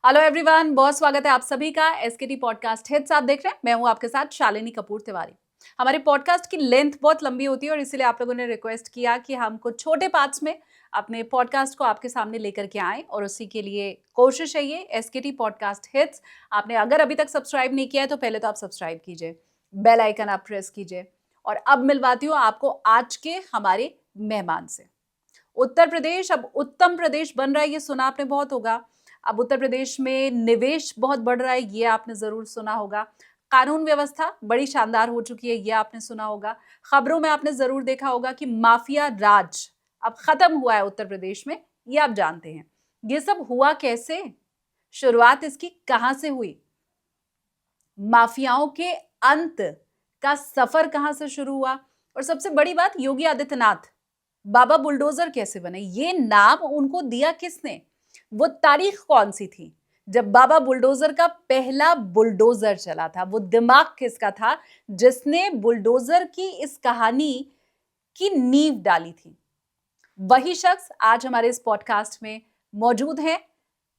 Hello everyone, बहुत स्वागत है आप सभी का एसकेटी पॉडकास्ट हिट्स आप देख रहे हैं। मैं हूं आपके साथ शालिनी कपूर तिवारी। हमारे पॉडकास्ट की लेंथ बहुत लंबी होती है और इसीलिए आप लोगों ने रिक्वेस्ट किया कि हम कुछ छोटे पार्ट्स में अपने पॉडकास्ट को आपके सामने लेकर के आएं और उसी के लिए कोशिश है ये एसकेटी पॉडकास्ट हिट्स। आपने अगर अभी तक सब्सक्राइब नहीं किया है तो पहले तो आप सब्सक्राइब कीजिए, बेल आइकन आप प्रेस कीजिए। और अब मिलवाती हूँ आपको आज के हमारे मेहमान से। उत्तर प्रदेश अब उत्तम प्रदेश बन रहा है, ये सुना आपने बहुत होगा। अब उत्तर प्रदेश में निवेश बहुत बढ़ रहा है, ये आपने जरूर सुना होगा। कानून व्यवस्था बड़ी शानदार हो चुकी है, ये आपने सुना होगा। खबरों में आपने जरूर देखा होगा कि माफिया राज अब खत्म हुआ है उत्तर प्रदेश में, ये आप जानते हैं। ये सब हुआ कैसे, शुरुआत इसकी कहां से हुई, माफियाओं के अंत का सफर कहां से शुरू हुआ, और सबसे बड़ी बात, योगी आदित्यनाथ बाबा बुलडोजर कैसे बने, ये नाम उनको दिया किसने, वो तारीख कौन सी थी जब बाबा बुलडोजर का पहला बुलडोजर चला था, वो दिमाग किसका था जिसने बुलडोजर की इस कहानी की नींव डाली थी। वही शख्स आज हमारे इस पॉडकास्ट में मौजूद हैं।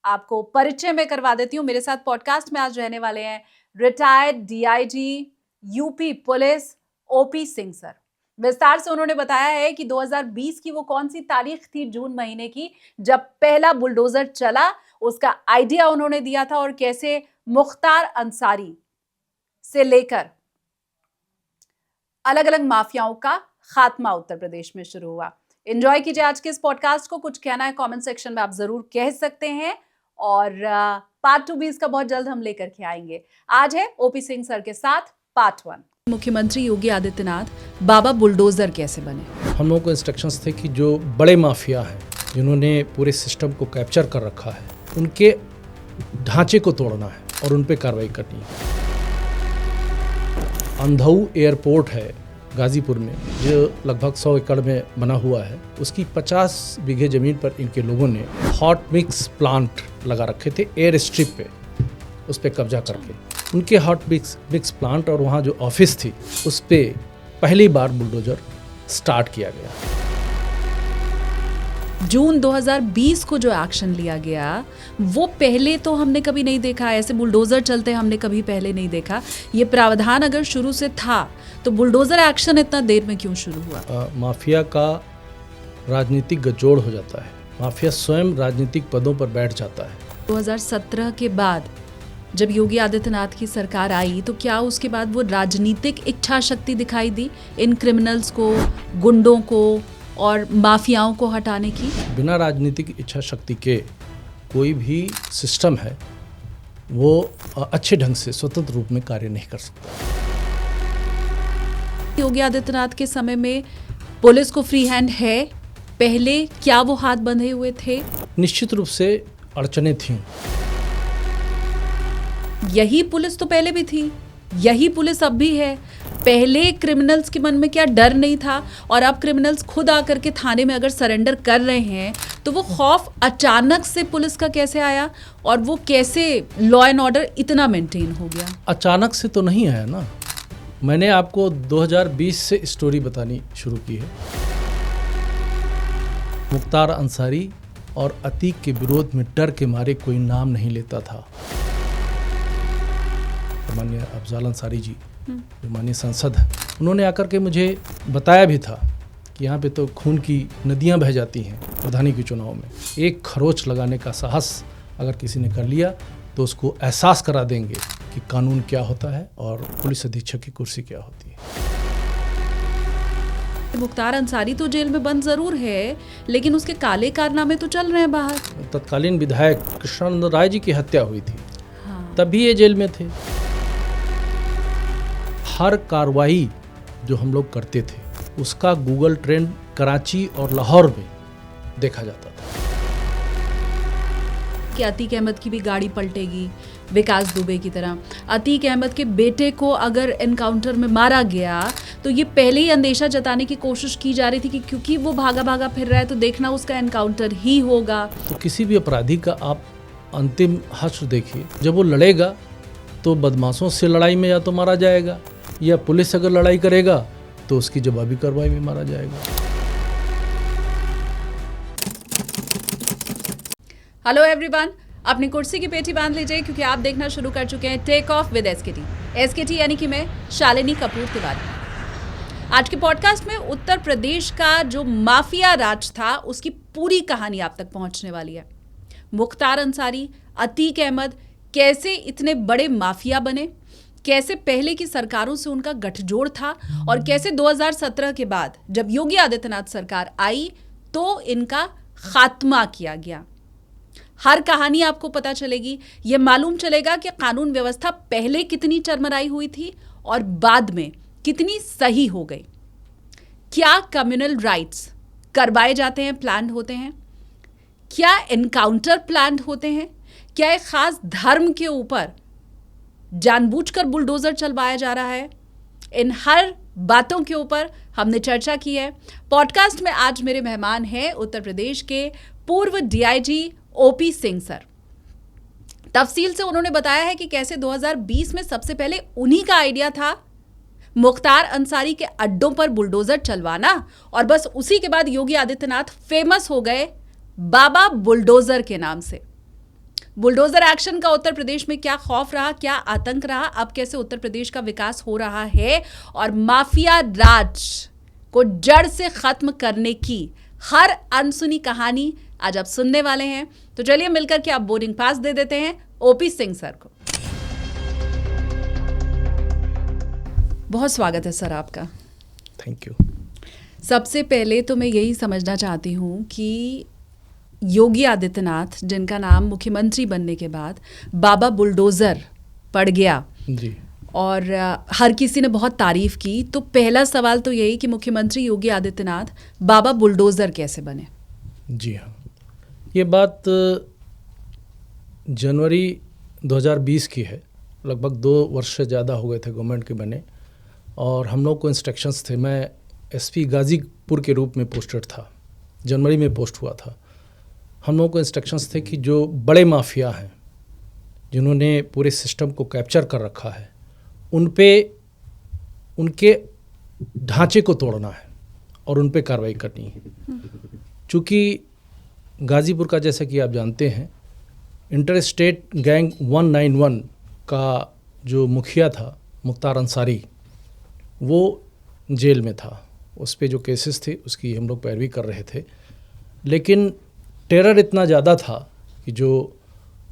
आपको परिचय में करवा देती हूँ। मेरे साथ पॉडकास्ट में आज रहने वाले हैं retired DIG UP police OP Singh sir. विस्तार से उन्होंने बताया है कि 2020 की वो कौन सी तारीख थी, जून महीने की, जब पहला बुलडोजर चला, उसका आइडिया उन्होंने दिया था और कैसे मुख्तार अंसारी से लेकर अलग अलग माफियाओं का खात्मा उत्तर प्रदेश में शुरू हुआ। एंजॉय कीजिए आज के इस पॉडकास्ट को। कुछ कहना है कमेंट सेक्शन में आप जरूर कह सकते हैं और पार्ट 2 भी इसका बहुत जल्द हम लेकर के आएंगे। आज है ओपी सिंह सर के साथ पार्ट 1। मुख्यमंत्री योगी आदित्यनाथ बाबा बुलडोजर कैसे बने। हम लोगों को इंस्ट्रक्शंस थे कि जो बड़े माफिया हैं जिन्होंने पूरे सिस्टम को कैप्चर कर रखा है, उनके ढांचे को तोड़ना है और उन पे कार्रवाई करनी है। अंधऊ एयरपोर्ट है गाजीपुर में, जो लगभग 100 एकड़ में बना हुआ है, उसकी 50 बीघे ज़मीन पर इनके लोगों ने हॉट मिक्स प्लांट लगा रखे थे एयर स्ट्रिप पे, उस पर कब्जा करके उनके हॉट मिक्स प्लांट और वहाँ जो ऑफिस थी उस पर पहली बार बुलडोजर स्टार्ट किया गया। जून 2020 को जो एक्शन लिया गया वो पहले तो हमने कभी नहीं देखा, ऐसे बुलडोजर चलते हमने कभी पहले नहीं देखा। ये प्रावधान अगर शुरू से था तो बुलडोजर एक्शन इतना देर में क्यों शुरू हुआ? माफिया का राजनीतिक गठजोड़ हो जाता है, माफिया स्वयं राजनीतिक पदों पर बैठ जाता है। 2017 के बाद जब योगी आदित्यनाथ की सरकार आई तो क्या उसके बाद वो राजनीतिक इच्छा शक्ति दिखाई दी इन क्रिमिनल्स को, गुंडों को और माफियाओं को हटाने की? बिना राजनीतिक इच्छा शक्ति के कोई भी सिस्टम है वो अच्छे ढंग से स्वतंत्र रूप में कार्य नहीं कर सकता। योगी आदित्यनाथ के समय में पुलिस को फ्री हैंड है, पहले क्या वो हाथ बंधे हुए थे? निश्चित रूप से अड़चने थीं। यही पुलिस तो पहले भी थी, यही पुलिस अब भी है। पहले क्रिमिनल्स के मन में क्या डर नहीं था, और अब क्रिमिनल्स खुद आकर के थाने में अगर सरेंडर कर रहे हैं तो वो खौफ अचानक से पुलिस का कैसे आया और वो कैसे लॉ एंड ऑर्डर इतना मेंटेन हो गया? अचानक से तो नहीं आया ना, मैंने आपको 2020 से स्टोरी बतानी शुरू की है। मुख्तार अंसारी और अतीक के विरोध में डर के मारे कोई नाम नहीं लेता था। माननीय अफजाल अंसारी जी जो माननीय सांसद है, उन्होंने आकर के मुझे बताया भी था कि यहाँ पे तो खून की नदियाँ बह जाती हैं प्रधानी के चुनाव में। एक खरोच लगाने का साहस अगर किसी ने कर लिया तो उसको एहसास करा देंगे कि कानून क्या होता है और पुलिस अधीक्षक की कुर्सी क्या होती है। मुख्तार अंसारी तो जेल में बंद जरूर है, लेकिन उसके काले कारनामे तो चल रहे हैं बाहर। तत्कालीन विधायक कृष्णानंद राय जी की हत्या हुई थी, तब भी ये जेल में थे। हर कार्रवाई जो हम लोग करते थे उसका गूगल ट्रेंड कराची और लाहौर में देखा जाता था। कि अतीक अहमद की भी गाड़ी पलटेगी विकास दुबे की तरह। अतीक अहमद के बेटे को अगर एनकाउंटर में मारा गया तो ये पहले ही अंदेशा जताने की कोशिश की जा रही थी कि क्योंकि वो भागा भागा फिर रहा है तो देखना उसका एनकाउंटर ही होगा। तो किसी भी अपराधी का आप अंतिम हश्र देखिए, जब वो लड़ेगा तो बदमाशों से लड़ाई में या तो मारा जाएगा, या पुलिस अगर लड़ाई करेगा तो उसकी जवाबी कार्रवाई में मारा जाएगा। हेलो एवरीवन, अपनी कुर्सी की पेटी बांध लीजिए क्योंकि आप देखना शुरू कर चुके हैं take off with SKT. SKT यानी कि मैं शालिनी कपूर तिवारी। आज के पॉडकास्ट में उत्तर प्रदेश का जो माफिया राज था उसकी पूरी कहानी आप तक पहुंचने वाली है। मुख्तार अंसारी, अतीक अहमद कैसे इतने बड़े माफिया बने, कैसे पहले की सरकारों से उनका गठजोड़ था और कैसे 2017 के बाद जब योगी आदित्यनाथ सरकार आई तो इनका खात्मा किया गया। हर कहानी आपको पता चलेगी। ये मालूम चलेगा कि कानून व्यवस्था पहले कितनी चरमराई हुई थी और बाद में कितनी सही हो गई। क्या कम्युनल राइट्स करवाए जाते हैं, प्लान्ड होते हैं? क्या एनकाउंटर प्लान्ड होते हैं? क्या एक खास धर्म के ऊपर जानबूझकर बुलडोजर चलवाया जा रहा है? इन हर बातों के ऊपर हमने चर्चा की है। पॉडकास्ट में आज मेरे मेहमान हैं उत्तर प्रदेश के पूर्व डीआईजी ओपी सिंह सर। तफसील से उन्होंने बताया है कि कैसे 2020 में सबसे पहले उन्हीं का आइडिया था मुख्तार अंसारी के अड्डों पर बुलडोजर चलवाना और बस उसी के बाद योगी आदित्यनाथ फेमस हो गए बाबा बुलडोजर के नाम से। बुलडोजर एक्शन का उत्तर प्रदेश में क्या खौफ रहा, क्या आतंक रहा, अब कैसे उत्तर प्रदेश का विकास हो रहा है और माफिया राज को जड़ से खत्म करने की हर अनसुनी कहानी आज आप सुनने वाले हैं। तो चलिए मिलकर के आप बोर्डिंग पास दे देते हैं ओपी सिंह सर को। बहुत स्वागत है सर आपका। Thank you. सबसे पहले तो मैं यही समझना चाहती हूँ कि योगी आदित्यनाथ, जिनका नाम मुख्यमंत्री बनने के बाद बाबा बुलडोजर पड़ गया जी, और हर किसी ने बहुत तारीफ की, तो पहला सवाल तो यही कि मुख्यमंत्री योगी आदित्यनाथ बाबा बुलडोजर कैसे बने? जी हाँ, ये बात जनवरी 2020 की है। लगभग 2 वर्ष से ज़्यादा हो गए थे गवर्नमेंट के बने और हम लोग को इंस्ट्रक्शंस थे। मैं एसपी गाजीपुर के रूप में पोस्टेड था, जनवरी में पोस्ट हुआ था। हम लोगों को इंस्ट्रक्शंस थे कि जो बड़े माफिया हैं जिन्होंने पूरे सिस्टम को कैप्चर कर रखा है उन पे उनके ढांचे को तोड़ना है और उन पे कार्रवाई करनी है। चूँकि गाज़ीपुर का, जैसा कि आप जानते हैं, इंटर स्टेट गैंग 191 का जो मुखिया था मुख्तार अंसारी, वो जेल में था। उस पे जो केसेस थे उसकी हम लोग पैरवी कर रहे थे, लेकिन टेरर इतना ज़्यादा था कि जो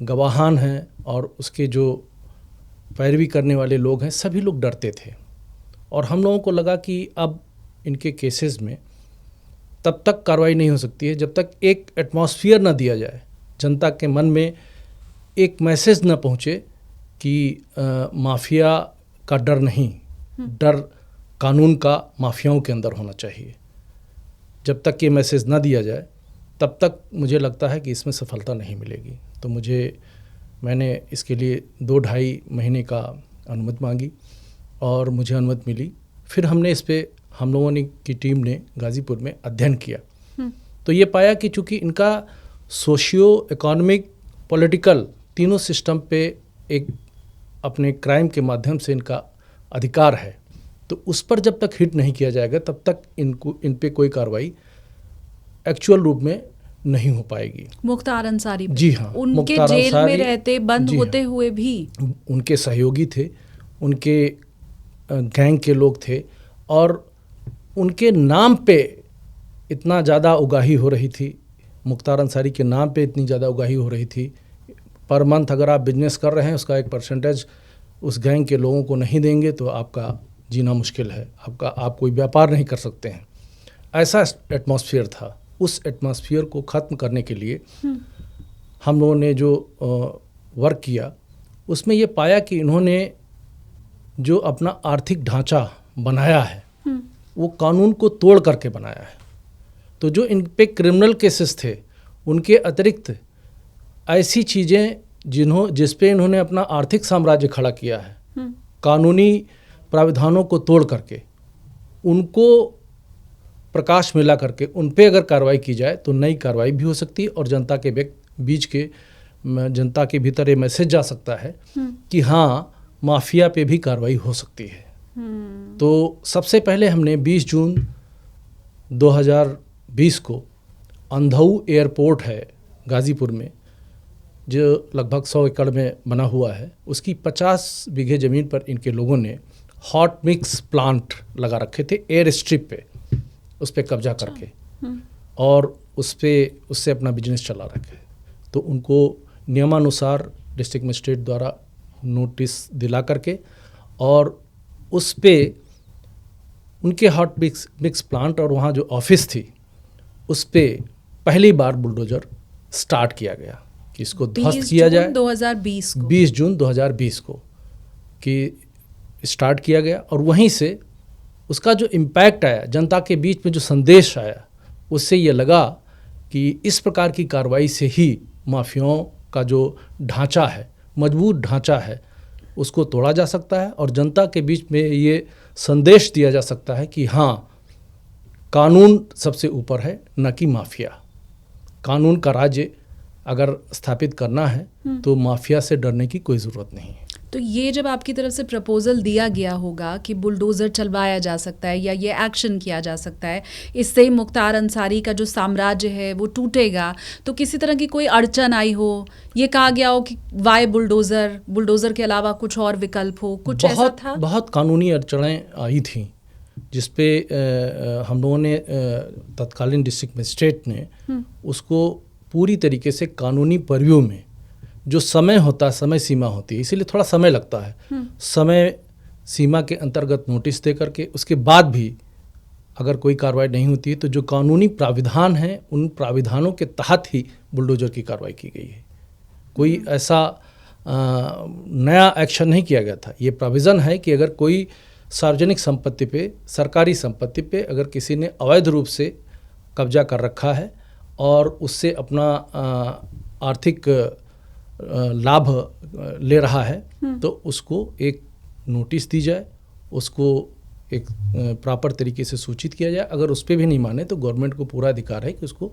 गवाहान हैं और उसके जो पैरवी करने वाले लोग हैं सभी लोग डरते थे। और हम लोगों को लगा कि अब इनके केसेस में तब तक कार्रवाई नहीं हो सकती है जब तक एक एटमॉस्फेयर ना दिया जाए, जनता के मन में एक मैसेज ना पहुँचे कि माफिया का डर नहीं, डर कानून का माफियाओं के अंदर होना चाहिए। जब तक ये मैसेज ना दिया जाए तब तक मुझे लगता है कि इसमें सफलता नहीं मिलेगी। तो मैंने इसके लिए 2-2.5 महीने का अनुमति मांगी और मुझे अनुमति मिली। फिर हमने इस पे हम लोगों ने की टीम ने गाज़ीपुर में अध्ययन किया तो ये पाया कि चूँकि इनका सोशियो इकोनॉमिक पॉलिटिकल तीनों सिस्टम पे एक अपने क्राइम के माध्यम से इनका अधिकार है, तो उस पर जब तक हिट नहीं किया जाएगा तब तक इन पे कोई कार्रवाई एक्चुअल रूप में नहीं हो पाएगी। मुख्तार अंसारी, जी हाँ, उनके जेल में रहते, बंद होते हुए भी उनके सहयोगी थे, उनके गैंग के लोग थे और उनके नाम पे इतना ज़्यादा उगाही हो रही थी, मुख्तार अंसारी के नाम पे इतनी ज़्यादा उगाही हो रही थी। पर मंथ अगर आप बिजनेस कर रहे हैं उसका एक परसेंटेज उस गैंग के लोगों को नहीं देंगे तो आपका जीना मुश्किल है, आप कोई व्यापार नहीं कर सकते हैं। ऐसा एटमॉस्फेयर था। उस एटमॉस्फेयर को ख़त्म करने के लिए हम लोगों ने जो वर्क किया उसमें ये पाया कि इन्होंने जो अपना आर्थिक ढांचा बनाया है वो कानून को तोड़ करके बनाया है। तो जो इन पे क्रिमिनल केसेस थे उनके अतिरिक्त ऐसी चीज़ें जिस पे इन्होंने अपना आर्थिक साम्राज्य खड़ा किया है, कानूनी प्राविधानों को तोड़ करके उनको प्रकाश मिला करके उन पे अगर कार्रवाई की जाए तो नई कार्रवाई भी हो सकती है और जनता के भीतर ये मैसेज जा सकता है कि हाँ माफिया पे भी कार्रवाई हो सकती है। तो सबसे पहले हमने 20 जून 2020 को अंधऊ एयरपोर्ट है गाज़ीपुर में, जो लगभग 100 एकड़ में बना हुआ है, उसकी 50 बीघे ज़मीन पर इनके लोगों ने हॉट मिक्स प्लांट लगा रखे थे एयर स्ट्रिप पे, उस पर कब्जा करके, और उससे अपना बिजनेस चला रखे। तो उनको नियमानुसार डिस्ट्रिक्ट मजिस्ट्रेट द्वारा नोटिस दिला करके और उस पे उनके हॉट मिक्स प्लांट और वहाँ जो ऑफिस थी उस पे पहली बार बुलडोजर स्टार्ट किया गया कि इसको ध्वस्त किया जाए। 20 जून 2020 को कि स्टार्ट किया गया, और वहीं से उसका जो इम्पैक्ट आया, जनता के बीच में जो संदेश आया, उससे ये लगा कि इस प्रकार की कार्रवाई से ही माफियाओं का जो ढांचा है, मजबूत ढांचा है, उसको तोड़ा जा सकता है और जनता के बीच में ये संदेश दिया जा सकता है कि हाँ, कानून सबसे ऊपर है, न कि माफिया। कानून का राज्य अगर स्थापित करना है तो माफिया से डरने की कोई ज़रूरत नहीं है। तो ये जब आपकी तरफ से प्रपोजल दिया गया होगा कि बुलडोज़र चलवाया जा सकता है या ये एक्शन किया जा सकता है, इससे ही मुख्तार अंसारी का जो साम्राज्य है वो टूटेगा, तो किसी तरह की कोई अड़चन आई हो, ये कहा गया हो कि वाई बुलडोज़र के अलावा कुछ और विकल्प हो, कुछ ऐसा था? बहुत कानूनी अड़चनें आई थी, जिसपे हम लोगों ने तत्कालीन डिस्ट्रिक्ट मजिस्ट्रेट ने उसको पूरी तरीके से कानूनी पर्व्यू में, जो समय होता है, समय सीमा होती है, इसीलिए थोड़ा समय लगता है, समय सीमा के अंतर्गत नोटिस दे करके उसके बाद भी अगर कोई कार्रवाई नहीं होती है तो जो कानूनी प्राविधान हैं उन प्राविधानों के तहत ही बुलडोजर की कार्रवाई की गई है। कोई ऐसा नया एक्शन नहीं किया गया था। ये प्रोविज़न है कि अगर कोई सार्वजनिक संपत्ति पे, सरकारी संपत्ति पे अगर किसी ने अवैध रूप से कब्जा कर रखा है और उससे अपना आर्थिक लाभ ले रहा है तो उसको एक नोटिस दी जाए, उसको एक प्रॉपर तरीके से सूचित किया जाए। अगर उस पर भी नहीं माने तो गवर्नमेंट को पूरा अधिकार है कि उसको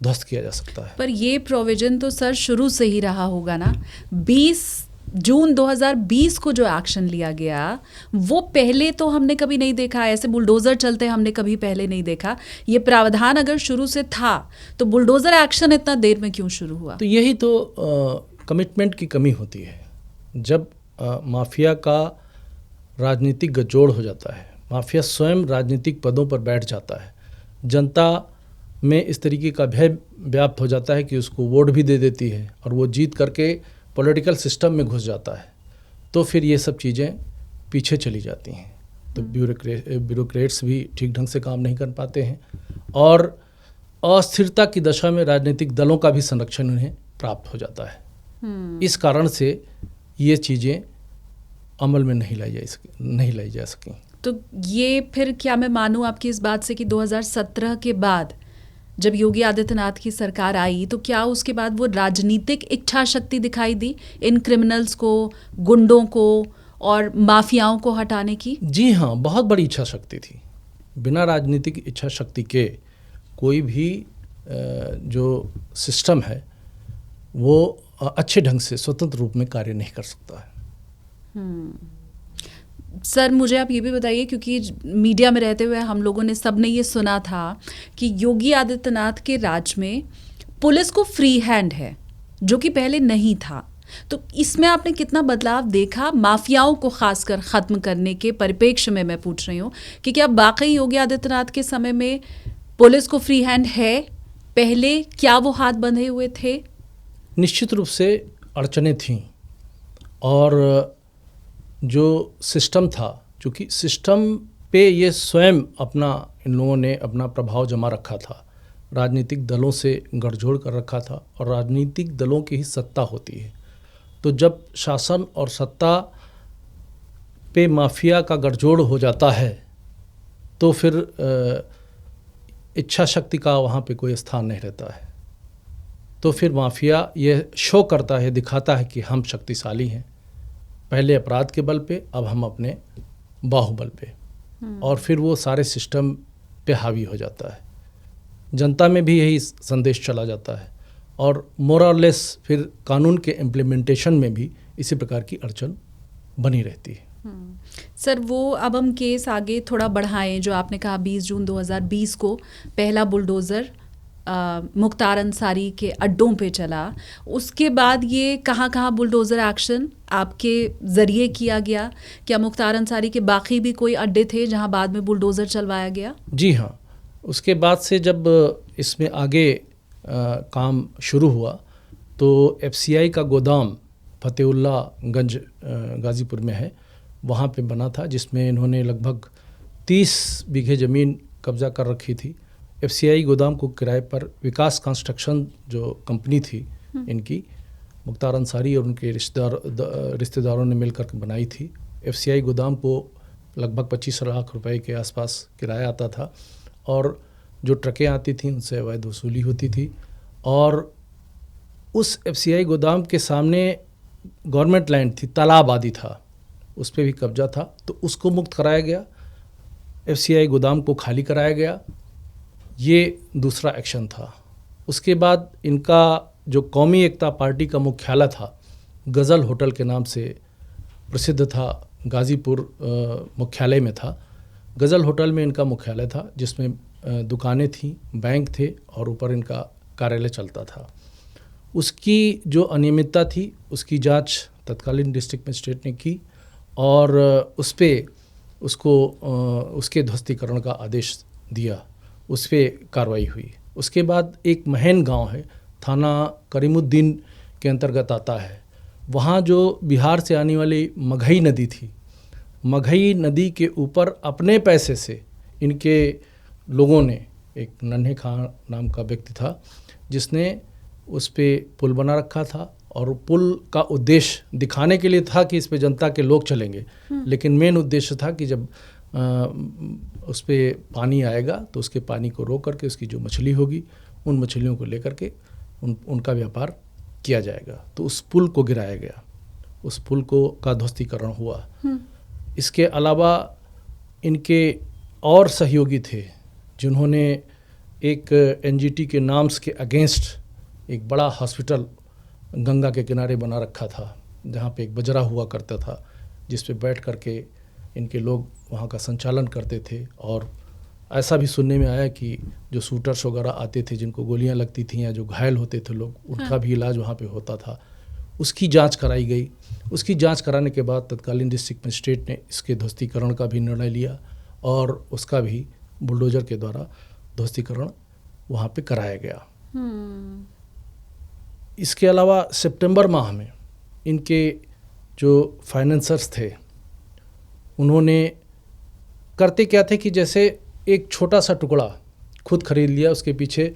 ध्वस्त किया जा सकता है। पर ये प्रोविजन तो सर शुरू से ही रहा होगा ना। 20 जून 2020 को जो एक्शन लिया गया वो पहले तो हमने कभी नहीं देखा, ऐसे बुलडोज़र चलते हमने कभी पहले नहीं देखा। ये प्रावधान अगर शुरू से था तो बुलडोज़र एक्शन इतना देर में क्यों शुरू हुआ? तो यही तो कमिटमेंट की कमी होती है। जब माफिया का राजनीतिक गठजोड़ हो जाता है, माफिया स्वयं राजनीतिक पदों पर बैठ जाता है, जनता में इस तरीके का भय व्याप्त हो जाता है कि उसको वोट भी दे देती है और वो जीत करके पॉलिटिकल सिस्टम में घुस जाता है, तो फिर ये सब चीज़ें पीछे चली जाती हैं। तो ब्यूरोक्रेट्स भी ठीक ढंग से काम नहीं कर पाते हैं और अस्थिरता की दशा में राजनीतिक दलों का भी संरक्षण उन्हें प्राप्त हो जाता है। इस कारण से ये चीज़ें अमल में नहीं लाई जा सकी। तो ये फिर क्या मैं मानूं आपकी इस बात से कि 2017 के बाद जब योगी आदित्यनाथ की सरकार आई तो क्या उसके बाद वो राजनीतिक इच्छा शक्ति दिखाई दी इन क्रिमिनल्स को, गुंडों को और माफियाओं को हटाने की? जी हाँ, बहुत बड़ी इच्छा शक्ति थी। बिना राजनीतिक इच्छा शक्ति के कोई भी जो सिस्टम है वो अच्छे ढंग से स्वतंत्र रूप में कार्य नहीं कर सकता है। सर मुझे आप ये भी बताइए, क्योंकि मीडिया में रहते हुए हम लोगों ने सबने ये सुना था कि योगी आदित्यनाथ के राज में पुलिस को फ्री हैंड है, जो कि पहले नहीं था। तो इसमें आपने कितना बदलाव देखा माफियाओं को खासकर ख़त्म करने के परिप्रेक्ष्य में? मैं पूछ रही हूँ कि क्या वाकई योगी आदित्यनाथ के समय में पुलिस को फ्री हैंड है? पहले क्या वो हाथ बंधे हुए थे? निश्चित रूप से अड़चनें थीं और जो सिस्टम था, चूँकि सिस्टम पे ये स्वयं इन लोगों ने अपना प्रभाव जमा रखा था, राजनीतिक दलों से गठजोड़ कर रखा था और राजनीतिक दलों की ही सत्ता होती है। तो जब शासन और सत्ता पे माफिया का गठजोड़ हो जाता है तो फिर इच्छा शक्ति का वहाँ पे कोई स्थान नहीं रहता है। तो फिर माफिया ये शो करता है, दिखाता है कि हम शक्तिशाली हैं, पहले अपराध के बल पे, अब हम अपने बाहुबल पे, और फिर वो सारे सिस्टम पे हावी हो जाता है। जनता में भी यही संदेश चला जाता है और मोर और लेस फिर कानून के इम्प्लीमेंटेशन में भी इसी प्रकार की अड़चन बनी रहती है। सर वो अब हम केस आगे थोड़ा बढ़ाएं, जो आपने कहा 20 जून 2020 को पहला बुलडोज़र मुख्तार अंसारी के अड्डों पे चला, उसके बाद ये कहाँ कहाँ बुलडोज़र एक्शन आपके ज़रिए किया गया? क्या मुख्तार अंसारी के बाकी भी कोई अड्डे थे जहाँ बाद में बुलडोज़र चलवाया गया? जी हाँ, उसके बाद से जब इसमें आगे काम शुरू हुआ तो FCI का गोदाम फतेहुल्लागंज गाज़ीपुर में है, वहाँ पे बना था, जिसमें इन्होंने लगभग 30 बीघे ज़मीन कब्ज़ा कर रखी थी। FCI गोदाम को किराए पर विकास कंस्ट्रक्शन जो कंपनी थी इनकी, मुख्तार अंसारी और उनके रिश्तेदारों ने मिलकर बनाई थी। FCI गोदाम को लगभग 25 लाख रुपए के आसपास किराया आता था और जो ट्रकें आती थीं उनसे अवैध वसूली होती थी। और उस FCI गोदाम के सामने गवर्नमेंट लैंड थी, तालाब आदि था, उस पर भी कब्जा था, तो उसको मुक्त कराया गया, FCI गोदाम को खाली कराया गया। ये दूसरा एक्शन था। उसके बाद इनका जो कौमी एकता पार्टी का मुख्यालय था, गज़ल होटल के नाम से प्रसिद्ध था, गाज़ीपुर मुख्यालय में था। गज़ल होटल में इनका मुख्यालय था, जिसमें दुकानें थीं, बैंक थे और ऊपर इनका कार्यालय चलता था। उसकी जो अनियमितता थी उसकी जांच तत्कालीन डिस्ट्रिक्ट मजिस्ट्रेट ने की और उसके ध्वस्तीकरण का आदेश दिया, उस पर कार्रवाई हुई। उसके बाद एक महन गांव है, थाना करीमुद्दीन के अंतर्गत आता है, वहाँ जो बिहार से आने वाली मघई नदी थी, मघई नदी के ऊपर अपने पैसे से इनके लोगों ने, एक नन्हे खां नाम का व्यक्ति था जिसने उस पर पुल बना रखा था और पुल का उद्देश्य दिखाने के लिए था कि इस पे जनता के लोग चलेंगे, लेकिन मेन उद्देश्य था कि जब उस पर पानी आएगा तो उसके पानी को रोक करके उसकी जो मछली होगी उन मछलियों को लेकर के उनका व्यापार किया जाएगा। तो उस पुल को गिराया गया, उस पुल का ध्वस्तीकरण हुआ। इसके अलावा इनके और सहयोगी थे जिन्होंने एक NGT के नाम्स के अगेंस्ट एक बड़ा हॉस्पिटल गंगा के किनारे बना रखा था, जहाँ पे एक बजरा हुआ करता था, जिस पे बैठ करके इनके लोग वहाँ का संचालन करते थे। और ऐसा भी सुनने में आया कि जो शूटर्स वगैरह आते थे, जिनको गोलियां लगती थीं या जो घायल होते थे लोग, उनका भी इलाज वहाँ पे होता था। उसकी जांच कराई गई। उसकी जांच कराने के बाद तत्कालीन डिस्ट्रिक्ट मजिस्ट्रेट ने इसके ध्वस्तीकरण का भी निर्णय लिया और उसका भी बुलडोजर के द्वारा ध्वस्तीकरण वहाँ पे कराया गया। इसके अलावा सितंबर माह में इनके जो फाइनेंसर्स थे, उन्होंने करते क्या थे कि जैसे एक छोटा सा टुकड़ा खुद खरीद लिया, उसके पीछे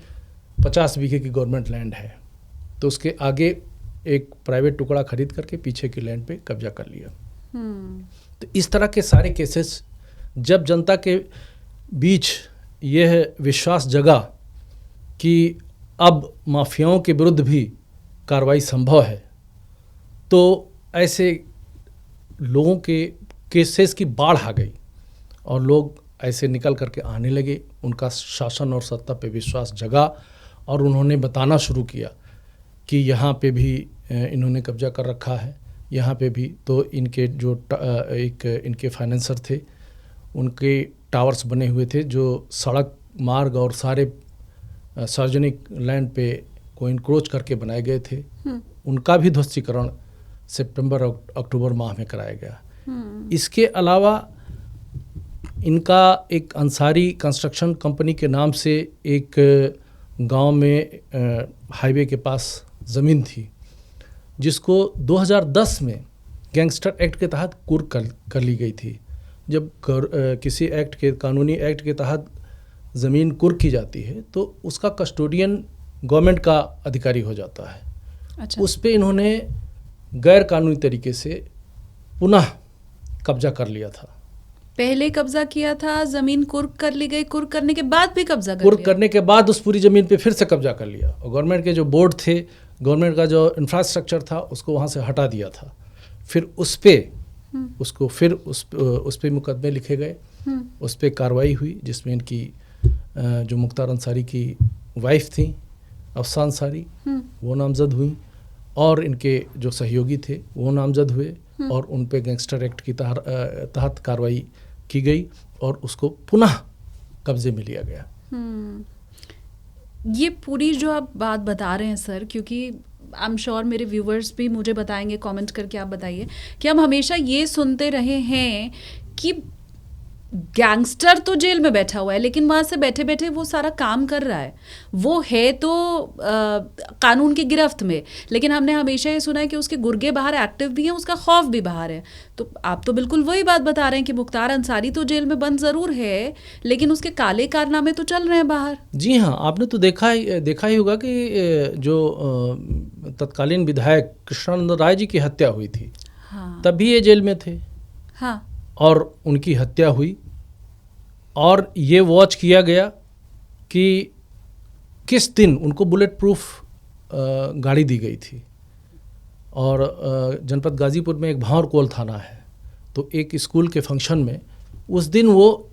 50 बीघे की गवर्नमेंट लैंड है, तो उसके आगे एक प्राइवेट टुकड़ा खरीद करके पीछे की लैंड पे कब्जा कर लिया। तो इस तरह के सारे केसेस जब जनता के बीच यह विश्वास जगा कि अब माफियाओं के विरुद्ध भी कार्रवाई संभव है, तो ऐसे लोगों के केसेस की बाढ़ आ गई और लोग ऐसे निकल करके आने लगे। उनका शासन और सत्ता पे विश्वास जगा और उन्होंने बताना शुरू किया कि यहाँ पे भी इन्होंने कब्जा कर रखा है, यहाँ पे भी। तो इनके जो इनके फाइनेंसर थे, उनके टावर्स बने हुए थे जो सड़क मार्ग और सारे सार्वजनिक लैंड पे को इंक्रोच करके बनाए गए थे, उनका भी ध्वस्तीकरण सितंबर अक्टूबर माह में कराया गया। इसके अलावा इनका एक अंसारी कंस्ट्रक्शन कंपनी के नाम से एक गांव में हाईवे के पास ज़मीन थी, जिसको 2010 में गैंगस्टर एक्ट के तहत कुर्क कर ली गई थी। जब किसी कानूनी एक्ट के तहत ज़मीन कुर्क की जाती है तो उसका कस्टोडियन गवर्नमेंट का अधिकारी हो जाता है। अच्छा। उस पे इन्होंने गैर कानूनी तरीके से पुनः कब्जा कर लिया था। पहले कब्जा किया था, ज़मीन कुर्क कर ली गई, कुर्क करने के बाद भी कब्जा कर लिया। कुर्क करने के बाद उस पूरी ज़मीन पे फिर से कब्जा कर लिया और गवर्नमेंट के जो बोर्ड थे, गवर्नमेंट का जो इंफ्रास्ट्रक्चर था, उसको वहाँ से हटा दिया था। फिर उस पे मुकदमे लिखे गए, उस पे कार्रवाई हुई, जिसमें इनकी जो मुख्तार अंसारी की वाइफ थी अफसान अंसारी, वो नामजद हुई और इनके जो सहयोगी थे वो नामजद हुए और उन पे गैंगस्टर एक्ट की तहत कार्रवाई की गई और उसको पुनः कब्जे में लिया गया। ये पूरी जो आप बात बता रहे हैं सर, क्योंकि आई एम श्योर मेरे व्यूवर्स भी मुझे बताएंगे, कमेंट करके आप बताइए कि हम हमेशा ये सुनते रहे हैं कि गैंगस्टर तो जेल में बैठा हुआ है, लेकिन वहाँ से बैठे बैठे वो सारा काम कर रहा है, वो है तो कानून की गिरफ्त में, लेकिन हमने हमेशा ये सुना है कि उसके गुर्गे बाहर एक्टिव भी हैं, उसका खौफ भी बाहर है। तो आप तो बिल्कुल वही बात बता रहे हैं कि मुख्तार अंसारी तो जेल में बंद ज़रूर है, लेकिन उसके काले कारनामे तो चल रहे हैं बाहर। जी हाँ, आपने तो देखा ही होगा कि जो तत्कालीन विधायक कृष्णानंद राय जी की हत्या हुई थी, हाँ तब भी ये जेल में थे। हाँ और उनकी हत्या हुई और ये वॉच किया गया कि किस दिन उनको बुलेट प्रूफ गाड़ी दी गई थी। और जनपद गाजीपुर में एक भांवरकोल थाना है, तो एक स्कूल के फंक्शन में उस दिन वो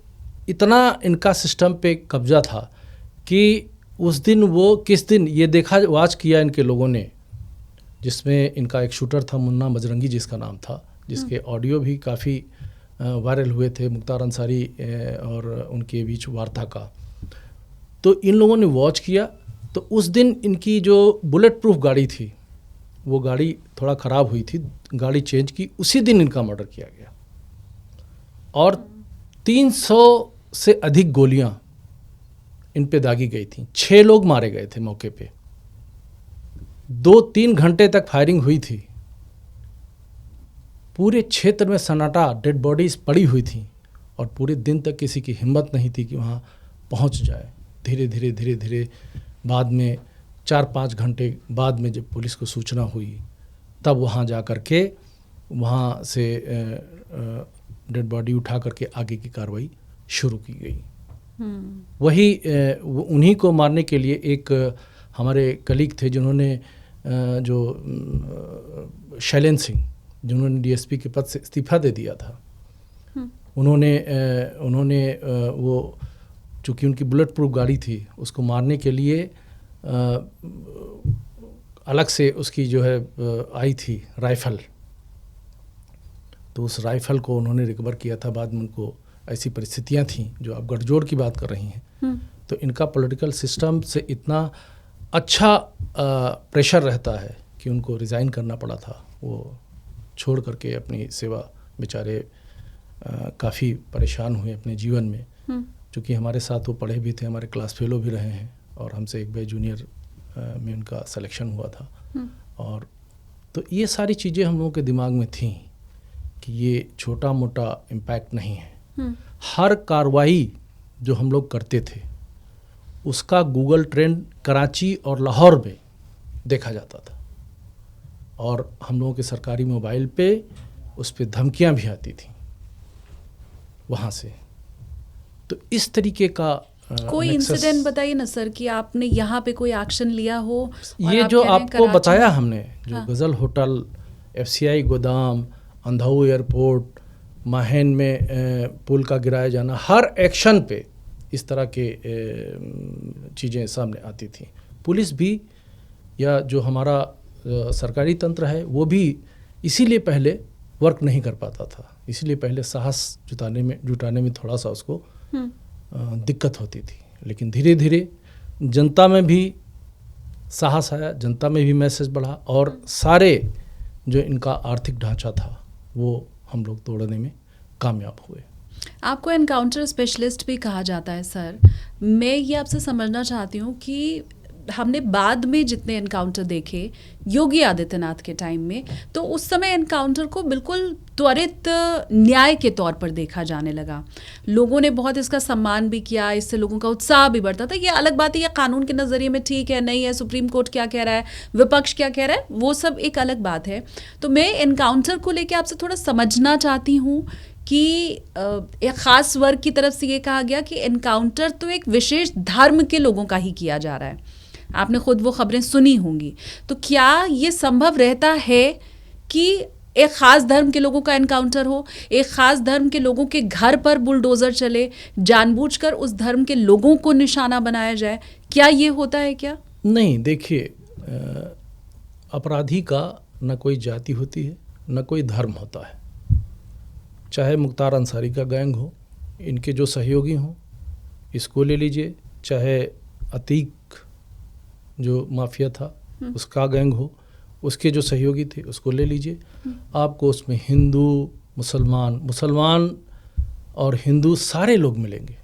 इतना इनका सिस्टम पे कब्जा था कि उस दिन वो किस दिन ये वॉच किया इनके लोगों ने, जिसमें इनका एक शूटर था मुन्ना बजरंगी जिसका नाम था, जिसके ऑडियो भी काफ़ी वायरल हुए थे मुख्तार अंसारी और उनके बीच वार्ता का। तो इन लोगों ने वॉच किया, तो उस दिन इनकी जो बुलेट प्रूफ गाड़ी थी वो गाड़ी थोड़ा ख़राब हुई थी, गाड़ी चेंज की, उसी दिन इनका मर्डर किया गया। और 300 से अधिक गोलियां इन पे दागी गई थी, 6 लोग मारे गए थे मौके पे, 2-3 घंटे तक फायरिंग हुई थी, पूरे क्षेत्र में सन्नाटा, डेड बॉडीज पड़ी हुई थी और पूरे दिन तक किसी की हिम्मत नहीं थी कि वहाँ पहुँच जाए। धीरे धीरे बाद में 4-5 घंटे बाद में जब पुलिस को सूचना हुई, तब वहाँ जा कर के वहाँ से डेड बॉडी उठा करके आगे की कार्रवाई शुरू की गई। वही उन्हीं को मारने के लिए एक हमारे कलीग थे जिन्होंने जो शैलेंद्र सिंह, जिन्होंने डीएसपी के पद से इस्तीफा दे दिया था, उन्होंने वो चूँकि उनकी बुलेट प्रूफ गाड़ी थी, उसको मारने के लिए अलग से उसकी जो है आई थी राइफ़ल, तो उस राइफ़ल को उन्होंने रिकवर किया था। बाद में उनको ऐसी परिस्थितियां थीं जो आप गठजोड़ की बात कर रही हैं, तो इनका पॉलिटिकल सिस्टम से इतना अच्छा प्रेशर रहता है कि उनको रिज़ाइन करना पड़ा था। वो छोड़ करके अपनी सेवा, बेचारे काफ़ी परेशान हुए अपने जीवन में, क्योंकि हमारे साथ वो पढ़े भी थे, हमारे क्लास फेलो भी रहे हैं और हमसे एक बार जूनियर में उनका सिलेक्शन हुआ था। और तो ये सारी चीज़ें हम लोगों के दिमाग में थीं कि ये छोटा मोटा इम्पैक्ट नहीं है। हर कार्रवाई जो हम लोग करते थे उसका गूगल ट्रेंड कराची और लाहौर में देखा जाता था, और हम लोगों के सरकारी मोबाइल पे उस पर धमकियां भी आती थी वहाँ से। तो इस तरीके का कोई इंसिडेंट बताइए ना सर कि आपने यहाँ पे कोई एक्शन लिया हो। ये जो आपको बताया हमने, जो गज़ल होटल, FCI गोदाम, अंधाऊ एयरपोर्ट, माहैन में पुल का गिराया जाना, हर एक्शन पे इस तरह के चीज़ें सामने आती थी। पुलिस भी या जो हमारा सरकारी तंत्र है वो भी इसीलिए पहले वर्क नहीं कर पाता था, इसीलिए पहले साहस जुटाने में थोड़ा सा उसको दिक्कत होती थी। लेकिन धीरे धीरे जनता में भी साहस आया, जनता में भी मैसेज बढ़ा, और सारे जो इनका आर्थिक ढांचा था वो हम लोग तोड़ने में कामयाब हुए। आपको एनकाउंटर स्पेशलिस्ट भी कहा जाता है सर। मैं ये आपसे समझना चाहती हूँ कि हमने बाद में जितने एनकाउंटर देखे योगी आदित्यनाथ के टाइम में, तो उस समय एनकाउंटर को बिल्कुल त्वरित न्याय के तौर पर देखा जाने लगा। लोगों ने बहुत इसका सम्मान भी किया, इससे लोगों का उत्साह भी बढ़ता था। ये अलग बात है, ये कानून के नज़रिए में ठीक है नहीं है, सुप्रीम कोर्ट क्या कह रहा है, विपक्ष क्या कह रहा है, वो सब एक अलग बात है। तो मैं एनकाउंटर को लेकर आपसे थोड़ा समझना चाहती हूँ कि एक ख़ास वर्ग की तरफ से ये कहा गया कि एनकाउंटर तो एक विशेष धर्म के लोगों का ही किया जा रहा है। आपने खुद वो खबरें सुनी होंगी, तो क्या ये संभव रहता है कि एक ख़ास धर्म के लोगों का एनकाउंटर हो, एक ख़ास धर्म के लोगों के घर पर बुलडोज़र चले, जानबूझकर उस धर्म के लोगों को निशाना बनाया जाए? क्या ये होता है क्या? नहीं, देखिए, अपराधी का न कोई जाति होती है न कोई धर्म होता है। चाहे मुख्तार अंसारी का गैंग हो, इनके जो सहयोगी हों, इसको ले लीजिए, चाहे अतीक जो माफिया था उसका गैंग हो, उसके जो सहयोगी थे उसको ले लीजिए, आपको उसमें हिंदू, मुसलमान और हिंदू सारे लोग मिलेंगे।